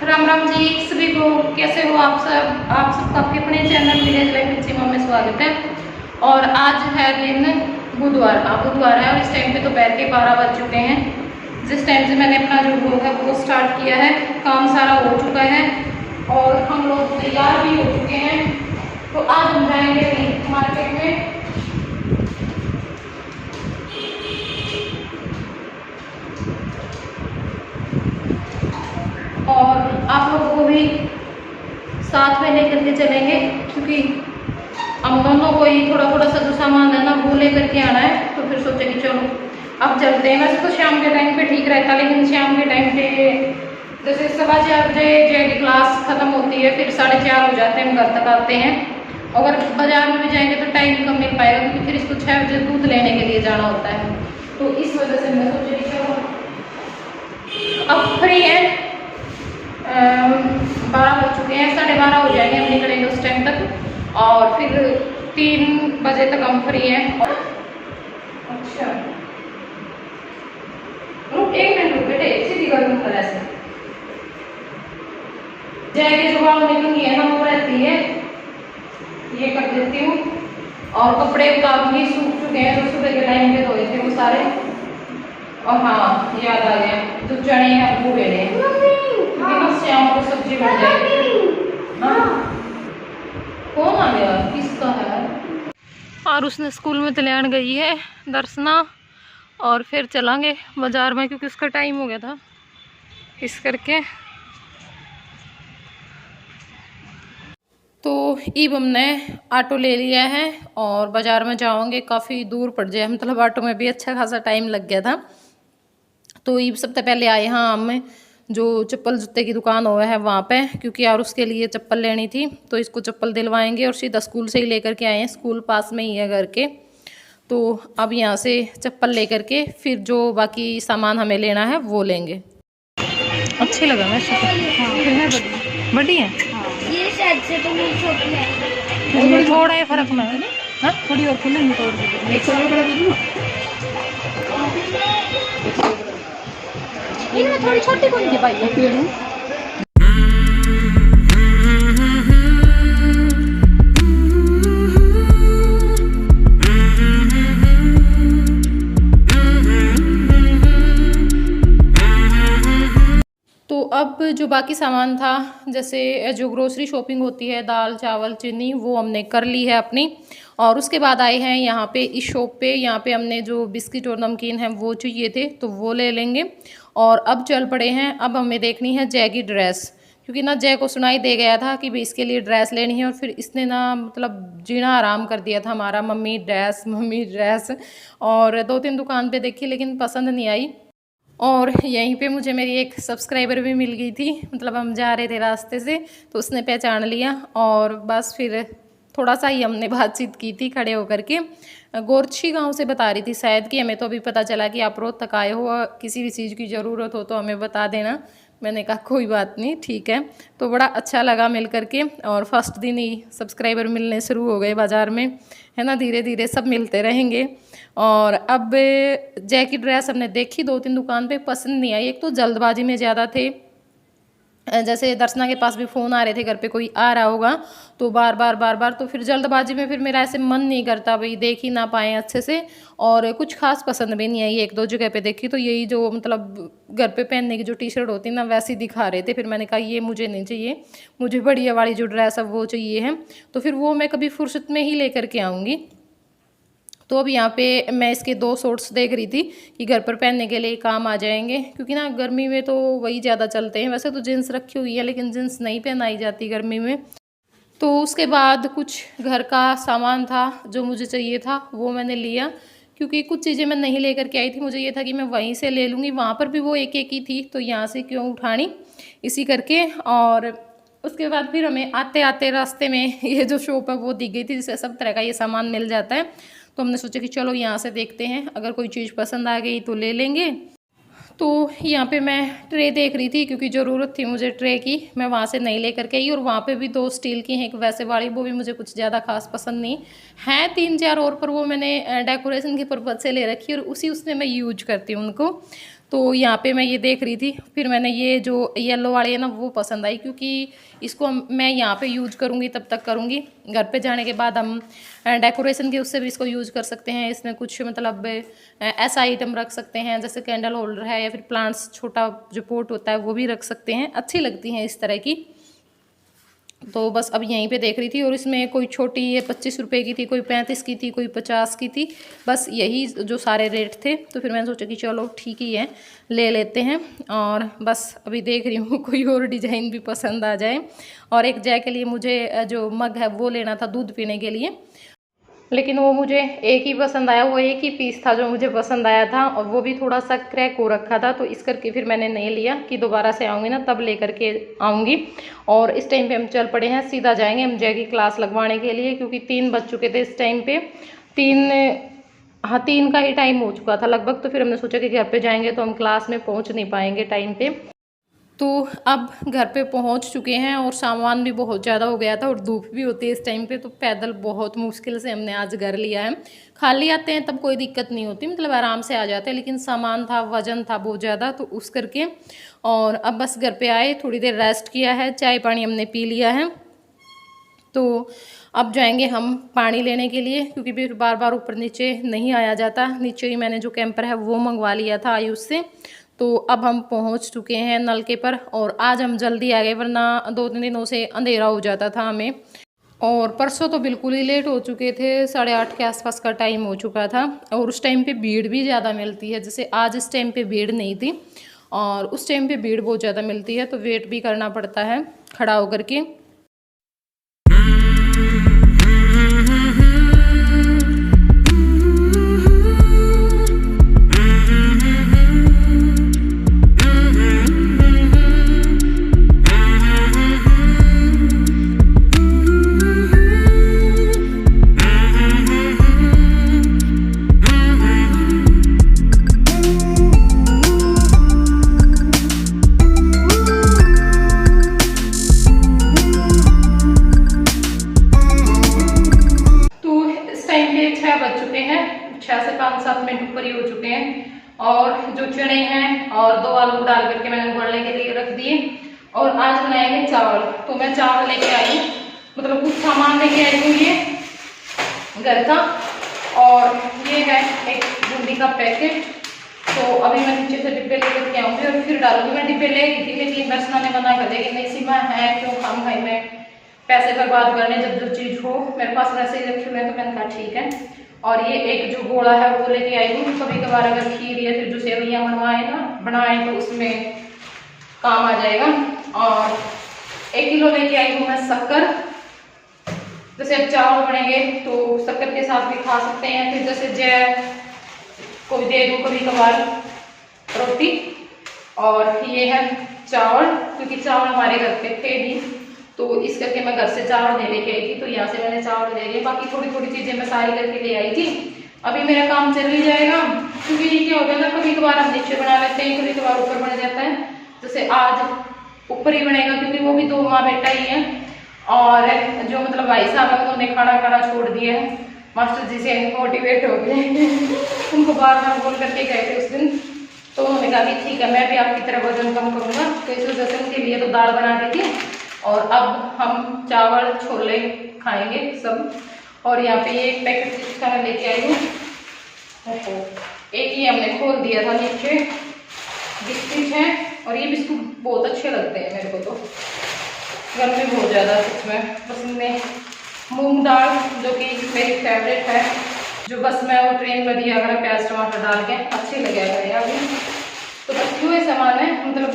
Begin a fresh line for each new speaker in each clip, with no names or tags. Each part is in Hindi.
राम राम जी सभी को। कैसे हो आप सब? आप सबका आपके अपने चैनल विलेज लाइफ मैक्सिमम में स्वागत है। और आज है दिन बुधवार। बुधवार है और इस टाइम पे दोपहर के 12 बज चुके हैं। जिस टाइम से मैंने अपना जो ब्लॉग है वो स्टार्ट किया है, काम सारा हो चुका है और हम लोग तैयार भी हो चुके हैं। तो आज हम जाएंगे मार्केट में। और आप लोगों को भी साथ में लेकर के चलेंगे, क्योंकि हम दोनों को ही थोड़ा थोड़ा सा जो सामान है ना वो लेकर के आना है। तो फिर सोचे कि चलो अब चलते हैं। वैसे तो शाम के टाइम पे ठीक रहता, लेकिन शाम के टाइम पे जैसे 4:15 बजे जेडी क्लास खत्म होती है, फिर 4:30 हो जाते हैं, हम घर तक आते हैं। अगर बाजार में भी जाएंगे तो टाइम कम मिल पाएगा, क्योंकि फिर इसको 6 बजे दूध लेने के लिए जाना होता है। तो इस वजह से मैं सोची कि चलो अब फ्री है। 12 बज चुके हैं, 12:30 हो जाएंगे, हम निकलेंगे उस टाइम तक और फिर 3 बजे तक हम फ्री हैं। अच्छा रुक, 1 मिनट रुक बेटे, सीधी कर दूँ तरह से जाएंगे। जो बाल निकलूंगी है ना वो रहती है, ये कर देती हूँ। और कपड़े उतारूंगी, सूख चुके हैं जो सुबह के टाइम पे धोए थे वो सारे। और हाँ याद आ गया, जो चने हैं वो बेड़े हैं, शाम को सब्जी बन जाएगी। हाँ कौन आ गया, किसका है? और उसने स्कूल में तल्याण गई है दर्शना, और फिर चलांगे बाजार में क्योंकि उसका टाइम हो गया था इस करके। तो ईब हमने ऑटो ले लिया है और बाज़ार में जाओगे, काफ़ी दूर पड़ जाए, मतलब ऑटो में भी अच्छा खासा टाइम लग गया था। तो ईब सबसे पहले आए हाँ हम जो चप्पल जूते की दुकान हुआ है वहाँ पे, क्योंकि यार उसके लिए चप्पल लेनी थी। तो इसको चप्पल दिलवाएंगे और सीधा स्कूल से ही लेकर के आए हैं, स्कूल पास में ही है घर के। तो अब यहाँ से चप्पल लेकर के फिर जो बाकी सामान हमें लेना है वो लेंगे। अच्छी लगा मैं हाँ, बड़ी है
ये शायद से तो नहीं छोटी है,
थोड़ा ही फर्क में है ना,
थोड़ी और खुलेंगी तो इनमें थोड़ी छोटी कौन की भाई है।
तो अब जो बाकी सामान था, जैसे जो ग्रोसरी शॉपिंग होती है, दाल चावल चीनी, वो हमने कर ली है अपनी। और उसके बाद आए हैं यहाँ पे इस शॉप पे। यहाँ पे हमने जो बिस्किट और नमकीन हैं वो चाहिए थे तो वो ले लेंगे। और अब चल पड़े हैं, अब हमें देखनी है जय की ड्रेस, क्योंकि ना जय को सुनाई दे गया था कि भाई इसके लिए ड्रेस लेनी है। और फिर इसने ना मतलब जीना आराम कर दिया था हमारा, मम्मी ड्रेस मम्मी ड्रेस। और 2-3 दुकान पे देखी लेकिन पसंद नहीं आई। और यहीं पे मुझे मेरी एक सब्सक्राइबर भी मिल गई थी, मतलब हम जा रहे थे रास्ते से तो उसने पहचान लिया। और बस फिर थोड़ा सा ही हमने बातचीत की थी खड़े होकर के। गोरछी गांव से बता रही थी शायद कि हमें तो अभी पता चला कि आप रोहतक आए हो, किसी भी चीज़ की ज़रूरत हो तो हमें बता देना। मैंने कहा कोई बात नहीं ठीक है। तो बड़ा अच्छा लगा मिल करके। और फर्स्ट दिन ही सब्सक्राइबर मिलने शुरू हो गए बाज़ार में, है ना, धीरे धीरे सब मिलते रहेंगे। और अब जय की ड्रेस हमने देखी 2-3 दुकान पे, पसंद नहीं आई। एक तो जल्दबाजी में ज़्यादा थे, जैसे दर्शना के पास भी फ़ोन आ रहे थे, घर पे कोई आ रहा होगा तो बार बार तो फिर जल्दबाजी में फिर मेरा ऐसे मन नहीं करता भाई देख ही ना पाए अच्छे से। और कुछ खास पसंद भी नहीं आई। 1-2 जगह पे देखी तो यही जो मतलब घर पे पहनने की जो टी शर्ट होती है ना वैसी दिखा रहे थे। फिर मैंने कहा ये मुझे नहीं चाहिए, मुझे बढ़िया वाली जो ड्रेस है वो चाहिए है। तो फिर वो मैं कभी फुर्सत में ही लेकर के आऊँगी। तो अब यहाँ पे मैं इसके 2 शॉर्ट्स देख रही थी कि घर पर पहनने के लिए काम आ जाएंगे, क्योंकि ना गर्मी में तो वही ज़्यादा चलते हैं। वैसे तो जीन्स रखी हुई है लेकिन जीन्स नहीं पहनाई जाती गर्मी में। तो उसके बाद कुछ घर का सामान था जो मुझे चाहिए था वो मैंने लिया, क्योंकि कुछ चीज़ें मैं नहीं लेकर के आई थी। मुझे ये था कि मैं वहीं से ले लूँगी, वहाँ पर भी वो एक एक ही थी तो यहाँ से क्यों उठानी, इसी करके। और उसके बाद फिर हमें आते आते रास्ते में ये जो शॉप है वो दी गई थी जिससे सब तरह का ये सामान मिल जाता है। तो हमने सोचा कि चलो यहाँ से देखते हैं, अगर कोई चीज़ पसंद आ गई तो ले लेंगे। तो यहाँ पे मैं ट्रे देख रही थी, क्योंकि ज़रूरत थी मुझे ट्रे की, मैं वहाँ से नहीं लेकर के आई। और वहाँ पे भी 2 स्टील की हैं, एक वैसे वाली, वो भी मुझे कुछ ज़्यादा खास पसंद नहीं है। 3-4 और पर वो मैंने डेकोरेशन के पर्पज़ से ले रखी है और उसमें मैं यूज करती हूँ उनको। तो यहाँ पे मैं ये देख रही थी, फिर मैंने ये जो येलो वाली है ना वो पसंद आई, क्योंकि इसको मैं यहाँ पे यूज करूँगी तब तक करूँगी, घर पे जाने के बाद हम डेकोरेशन के उससे भी इसको यूज कर सकते हैं। इसमें कुछ मतलब ऐसा आइटम रख सकते हैं जैसे कैंडल होल्डर है, या फिर प्लांट्स छोटा जो पोट होता है वो भी रख सकते हैं, अच्छी लगती हैं इस तरह की। तो बस अब यहीं पे देख रही थी, और इसमें कोई छोटी ये 25 रुपये की थी, कोई 35 की थी, कोई 50 की थी, बस यही जो सारे रेट थे। तो फिर मैंने सोचा कि चलो ठीक ही है, ले लेते हैं। और बस अभी देख रही हूँ कोई और डिज़ाइन भी पसंद आ जाए। और एक जय के लिए मुझे जो मग है वो लेना था दूध पीने के लिए, लेकिन वो मुझे एक ही पसंद आया, वो एक ही पीस था जो मुझे पसंद आया था, और वो भी थोड़ा सा क्रैक हो रखा था। तो इस करके फिर मैंने नहीं लिया कि दोबारा से आऊँगी ना तब ले करके आऊँगी। और इस टाइम पे हम चल पड़े हैं, सीधा जाएंगे हम जय की क्लास लगवाने के लिए, क्योंकि 3 बज चुके थे इस टाइम पे, 3 का ही टाइम हो चुका था लगभग। तो फिर हमने सोचा कि घर पे जाएंगे तो हम क्लास में पहुँच नहीं पाएंगे टाइम पे। तो अब घर पे पहुंच चुके हैं, और सामान भी बहुत ज़्यादा हो गया था और धूप भी होती है इस टाइम पे, तो पैदल बहुत मुश्किल से हमने आज घर लिया है। खाली आते हैं तब कोई दिक्कत नहीं होती, मतलब आराम से आ जाते हैं, लेकिन सामान था, वजन था बहुत ज़्यादा, तो उस करके। और अब बस घर पे आए, थोड़ी देर रेस्ट किया है, चाय पानी हमने पी लिया है। तो अब जाएंगे हम पानी लेने के लिए, क्योंकि फिर बार बार ऊपर नीचे नहीं आया जाता। नीचे ही मैंने जो कैंपर है वो मंगवा लिया था आयुष से। तो अब हम पहुंच चुके हैं नलके पर, और आज हम जल्दी आ गए, वरना 2-3 दिनों से अंधेरा हो जाता था हमें। और परसों तो बिल्कुल ही लेट हो चुके थे, 8:30 के आसपास का टाइम हो चुका था। और उस टाइम पे भीड़ भी ज़्यादा मिलती है, जैसे आज इस टाइम पे भीड़ नहीं थी, और उस टाइम पे भीड़ बहुत ज़्यादा मिलती है, तो वेट भी करना पड़ता है खड़ा होकर के। और जो चने हैं और 2 आलू डाल करके मैंने उबलने के लिए रख दिए। और आज बनाएंगे चावल, तो मैं चावल लेके आई हूँ, मतलब कुछ सामान लेके आई हूँ ये घर का। और ये है एक बूंदी का पैकेट, तो अभी मैं नीचे से डिब्बे लेकर के आऊँगी और फिर डालूंगी। मैं डिब्बे ले रही थी, लेकिन दर्शना ने मना कर दिया कि नहीं सीमा है, क्यों हम भाई में पैसे बर्बाद करने, जब जो चीज़ हो मेरे पास वैसे ही रखे हुए हैं। तो मैंने कहा ठीक है। और ये एक जो गोला है वो लेके आई हूँ, कभी कभार अगर खीर या फिर जो सेवइयाँ बनाए तो उसमें काम आ जाएगा। और 1 किलो लेके आई हूँ मैं शक्कर, जैसे अब चावल बनेंगे तो शक्कर के साथ भी खा सकते हैं। फिर जैसे जय को भी दे दूँ कभी कभार रोटी। और ये है चावल, क्योंकि चावल हमारे घर पे थे नहीं, तो इस करके मैं घर से चावल नहीं लेके आई थी, तो यहाँ से मैंने चावल ले लिए। बाकी थोड़ी थोड़ी चीजें मैं सारी करके ले आई थी। अभी मेरा काम चल ही जाएगा, क्योंकि ये क्या होता है ना, कभी कभार हम नीचे बना लेते हैं, कभी कभार ऊपर बन जाता है। जैसे आज ऊपर ही बनेगा, क्योंकि वो भी 2 माँ बेटा ही है। और जो मतलब भाई साहब है उन्होंने खड़ा खड़ा छोड़ दिया है, मास्टर जी से मोटिवेट हो गए उनको बार बार बोल करके गए थे उस दिन, तो उन्होंने कहा कि ठीक है मैं भी आपकी तरह वजन कम करूँगा। तो इस वजह से उनके लिए तो दाल बना दी थी, और अब हम चावल छोले खाएंगे सब। और यहाँ पे ये एक पैकेट चिप्स का मैं लेके आई हूँ, एक ही हमने खोल दिया था, नीचे बिस्किट है। और ये बिस्कुट बहुत अच्छे लगते हैं मेरे को, तो घर में बहुत ज़्यादा सच में पसंद है। मूंग दाल जो कि मेरी फेवरेट है, जो बस मैं वो ट्रेन में दिया करा प्याज टमाटर डाल के, अच्छे लगे करें अभी। तो बस हुए सामान है, मतलब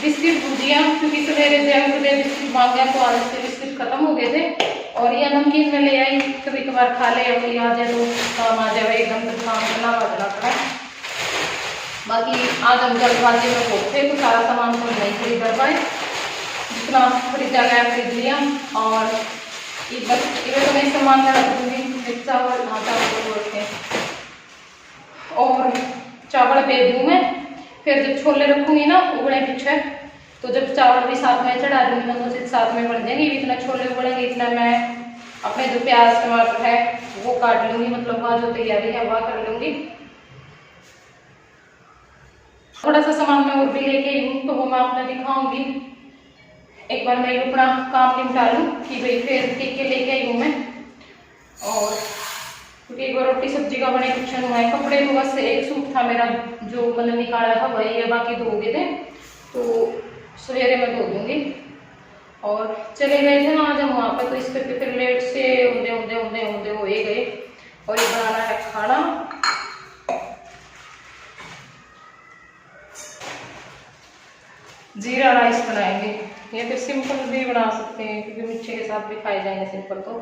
बिस्किट भुजिया, क्योंकि सवेरे जय बिस्किट मांग गया तो आज से बिस्किट खत्म हो गए थे। और ये नमकीन में ले आई, कभी कभार खा ले, कोई आ जाए तो काम आ जाए, एकदम से काम करना बजना पड़ा। बाकी आज हम जल्दबाजी में बहुत थे, तो सारा सामान तो नहीं खरीद कर पाए, जितना खरीदा गया खरीद लिया। और ये बस इधर तो मैं सामान में रख दूँगी, चावल चावल रखे और चावल भेज दूँ मैं। फिर जब छोले रखूँगी ना उबले पीछे, तो जब चावल भी साथ में चढ़ा दूँगी, दोनों चीज़ साथ में बन जाएंगे। इतना छोले उबलेंगे, इतना मैं अपने जो प्याज टमाटर है वो काट लूँगी, मतलब वहाँ जो तैयारी है वह कर लूँगी। थोड़ा सा सामान मैं और भी लेके आई हूँ, तो वो मैं आपने दिखाऊंगी। एक बार मैं अपना काम निपटा लूँ कि भाई फिर के लेके आई हूँ मैं। और क्योंकि एक बार रोटी सब्जी का बड़े किचन हुआ है। कपड़े तो बस एक सूट था मेरा जो मैंने निकाला था वही है, बाकी धो गए थे, तो सवेरे मैं धो दूंगी। और चले गए थे ना आज हम वहाँ पे, तो इस करके फिर लेट से ऊंधे ऊंधे ऊंधे ऊंधे हो ही गए। और ये बनाना है खाना, जीरा राइस बनाएंगे। ये फिर सिंपल भी बना सकते हैं क्योंकि मिर्ची के साथ भी खाए जाएंगे सिंपल। तो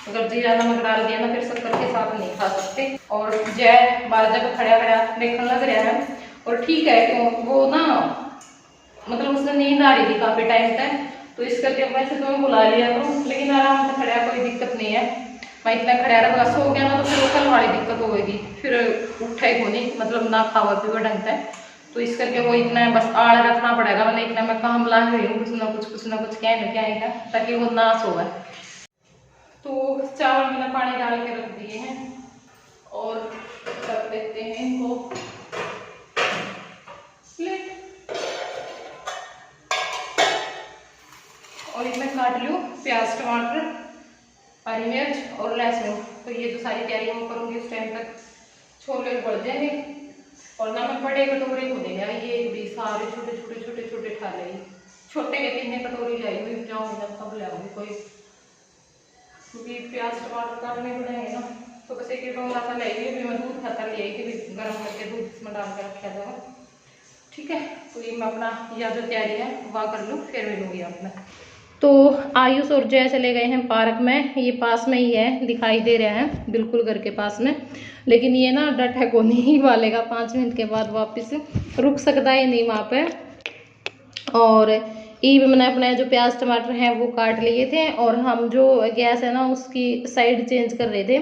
अगर जीरा नमक डाल दिया ना फिर शक्कर के साथ नहीं खा सकते। और जय बार जब खड़ा खड़ा देखने लग रहा है, और ठीक है क्यों वो ना मतलब उसने नींद आ रही थी काफी टाइम तक, तो इस करके वैसे तो मैं बुला लिया करूँ, लेकिन आराम से खड़ा, कोई दिक्कत नहीं है। मैं इतना खड़ा रहा सो गया ना तो फिर कल वाली दिक्कत होगी, फिर उठा ही होनी मतलब ना खावा पीवा ढंग से। तो इस करके वो इतना बस आड़ रखना पड़ेगा, मतलब इतना मैं काम ला रही हूँ कुछ ना कुछ क्या न क्या आएगा ताकि वो ना सोए। तो चावल मैंने पानी डाल के रख दिए हैं और रख देते हैं इनको प्लेट। और इसमें काट लूँ प्याज टमाटर हरी मिर्च और लहसुन। तो ये जो सारी तैयारी मैं करूँगी उस टाइम तक छोले उबल जाएंगे। और ना मैं बड़े कटोरे को दे लिया, ये भी सारे छोटे छोटे छोटे छोटे खा ले, छोटे के 3 कटोरी लाई हुई जाऊँगी जब तब लाऊंगी कोई, क्योंकि प्याज टमाटर काटने पड़ेंगे ना। तो बस एक डोंगा सा ले भी मैं दूध खाता ले आई थी, गर्म करके दूध इसमें डाल के रखा जाएगा। ठीक है, तो ये मैं अपना यह जो तैयारी है वह कर लूँ, फिर मिलूंगी आपने। तो आयुष और जय चले गए हैं पार्क में, ये पास में ही है, दिखाई दे रहा है बिल्कुल घर के पास में। लेकिन ये ना डट है को नहीं वालेगा, 5 मिनट के बाद वापस रुक सकता है नहीं वहाँ पे। और ये मैंने अपने जो प्याज टमाटर हैं वो काट लिए थे, और हम जो गैस है ना उसकी साइड चेंज कर रहे थे,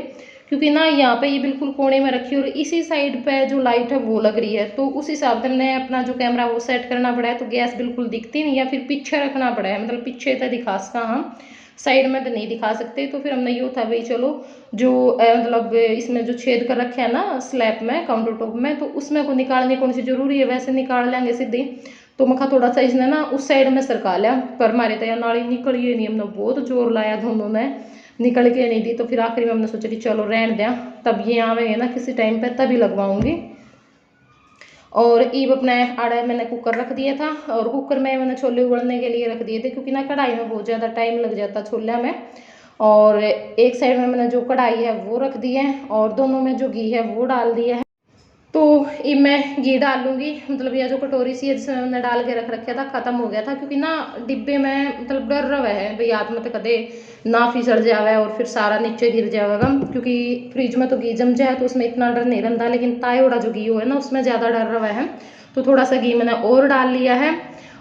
क्योंकि ना यहाँ पे ये बिल्कुल कोने में रखी और इसी साइड पे जो लाइट है वो लग रही है। तो उस हिसाब से हमने अपना जो कैमरा वो सेट करना पड़ा है, तो गैस बिल्कुल दिखती नहीं, या फिर पीछे रखना पड़ा है, मतलब पीछे तो दिखा सका हम, साइड में तो नहीं दिखा सकते। तो फिर हमने ये था भाई चलो जो मतलब इसमें जो छेद कर रखे है ना स्लैब में काउंटर टॉप में, तो उसमें को निकालने कौन सी जरूरी है, वैसे निकाल लेंगे सीधे। तो मैं थोड़ा सा इसने ना उस साइड में सरका लिया, पर हमारे तो यार नाली निकल ही नहीं, हमने बहुत जोर लाया दोनों ने, निकल के नहीं दी। तो फिर आखिर में हमने सोचा कि चलो रहने दें, तब ये आवेंगे ना किसी टाइम पर तभी लगवाऊंगी। और ईब अपने आड़े मैंने कुकर रख दिया था, और कुकर में मैंने छोले उबलने के लिए रख दिए थे, क्योंकि ना कढ़ाई में बहुत ज़्यादा टाइम लग जाता छोले में। और एक साइड में मैंने जो कढ़ाई है वो रख दी है, और दोनों में जो घी है वो डाल दिया है। तो ये मैं घी डाल लूँगी, मतलब यह जो कटोरी सी है जिसमें मैंने डाल के रख रखा था ख़त्म हो गया था, क्योंकि ना डिब्बे में मतलब डर रहा है भाई हाथ में तो कदे ना फिसल जावे और फिर सारा नीचे गिर जाएगा, क्योंकि फ्रिज में तो घी जम जाए तो उसमें इतना डर नहीं रहता, लेकिन ताए वाला जो घी हो है ना उसमें ज़्यादा डर रहा है। तो थोड़ा सा घी मैंने और डाल लिया है,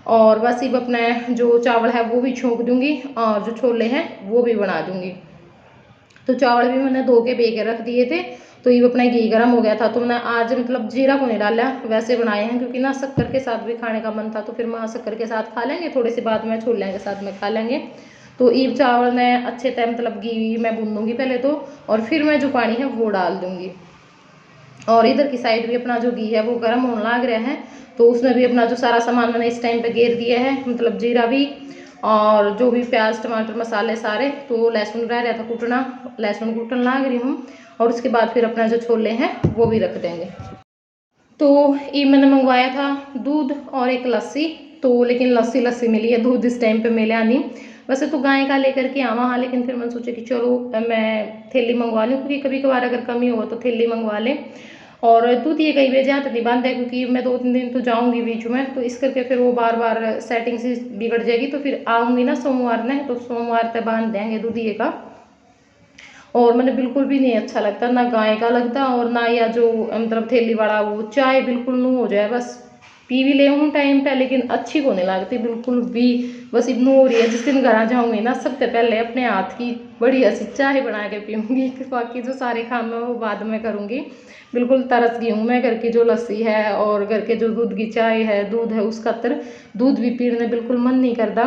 और बस अब अपने जो चावल है वो भी छोंक दूँगी, और जो छोले हैं वो भी बना दूँगी। तो चावल भी मैंने धो के भे के रख दिए थे। तो ये अपना घी गर्म हो गया था, तो मैंने आज मतलब जीरा को नहीं डाला, वैसे बनाए हैं, क्योंकि ना शक्कर के साथ भी खाने का मन था, तो फिर मैं शक्कर के साथ खा लेंगे, थोड़ी सी बाद में छोले के साथ में खा लेंगे। तो ईब चावल में अच्छे टाइम मतलब घी मैं भून दूँगी पहले तो, और फिर मैं जो पानी है वो डाल दूँगी। और इधर की साइड भी अपना जो घी है वो गर्म होने लग रहा है, तो उसमें भी अपना जो सारा सामान मैंने इस टाइम पे घेर दिया है, मतलब जीरा भी और जो भी प्याज टमाटर मसाले सारे। तो लहसुन रह रहा था कूटना, लहसुन कूटन लग रही हूँ, और उसके बाद फिर अपना जो छोले हैं वो भी रख देंगे। तो ये मैंने मंगवाया था दूध और एक लस्सी, तो लेकिन लस्सी मिली है, दूध इस टाइम पे मिला नहीं। वैसे तो गाय का लेकर के आवा हाँ, लेकिन फिर मैंने सोचा कि चलो मैं थैली मंगवा लूँ, क्योंकि कभी कभार अगर कमी हो तो थैली मंगवा लें। और दूध ये कई बजे तो नहीं बांध है, क्योंकि मैं 2-3 दिन तो जाऊँगी बीच में, तो इस करके फिर वो बार बार सेटिंग से बिगड़ जाएगी। तो फिर आऊँगी ना सोमवार ने, तो सोमवार तक बांध देंगे दूध ये का। और मैंने बिल्कुल भी नहीं अच्छा लगता, ना गाय का लगता, और ना या जो मतलब थैली वाला वो चाय बिल्कुल नहीं हो जाए, बस पी भी ले हूँ टाइम पे, लेकिन अच्छी को नहीं लगती बिल्कुल भी। बस इतना हो रही है, जिस दिन घर जाऊँगी ना सबसे पहले अपने हाथ की बढ़िया सी चाय बना के पीऊँगी, बाकी जो सारे काम है वो बाद में करूँगी। बिल्कुल तरस गई हूँ मैं, घर की जो लस्सी है और घर के जो दूध की चाय है, दूध है उसका दूध भी पीने बिल्कुल मन नहीं करता।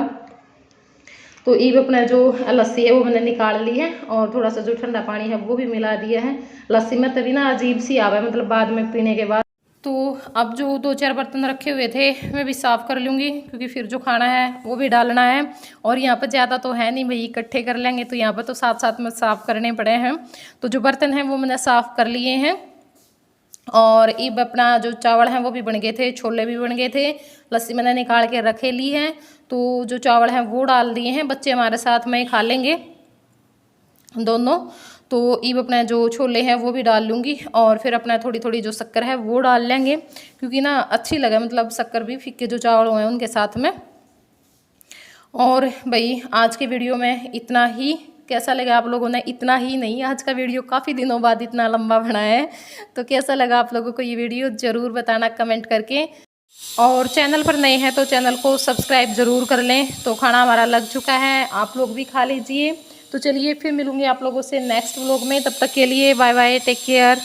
तो ईब अपना जो लस्सी है वो मैंने निकाल ली है, और थोड़ा सा जो ठंडा पानी है वो भी मिला दिया है लस्सी में, तभी ना अजीब सी आवे मतलब बाद में पीने के बाद। तो अब जो 2-4 बर्तन रखे हुए थे मैं भी साफ़ कर लूँगी, क्योंकि फिर जो खाना है वो भी डालना है। और यहाँ पर ज़्यादा तो है नहीं भाई, इकट्ठे कर लेंगे तो यहाँ पर तो साथ साथ में साफ़ करने पड़े हैं। तो जो बर्तन हैं वो मैंने साफ़ कर लिए हैं। और अब अपना जो चावल हैं वो भी बन गए थे, छोले भी बन गए थे, लस्सी मैंने निकाल के रखे ली है। तो जो चावल हैं वो डाल दिए हैं, बच्चे हमारे साथ में खा लेंगे दोनों। तो अब अपना जो छोले हैं वो भी डाल लूँगी और फिर अपना थोड़ी थोड़ी जो शक्कर है वो डाल लेंगे, क्योंकि ना अच्छी लगे, मतलब शक्कर भी फीके जो चावल हुए हैं उनके साथ में। और भाई आज के वीडियो में इतना ही। कैसा लगा आप लोगों ने? इतना ही नहीं, आज का वीडियो काफ़ी दिनों बाद इतना लंबा बनाया है। तो कैसा लगा आप लोगों को ये वीडियो ज़रूर बताना कमेंट करके। और चैनल पर नए हैं तो चैनल को सब्सक्राइब ज़रूर कर लें। तो खाना हमारा लग चुका है, आप लोग भी खा लीजिए। तो चलिए फिर मिलूँगी आप लोगों से नेक्स्ट व्लॉग में, तब तक के लिए बाय बाय, टेक केयर।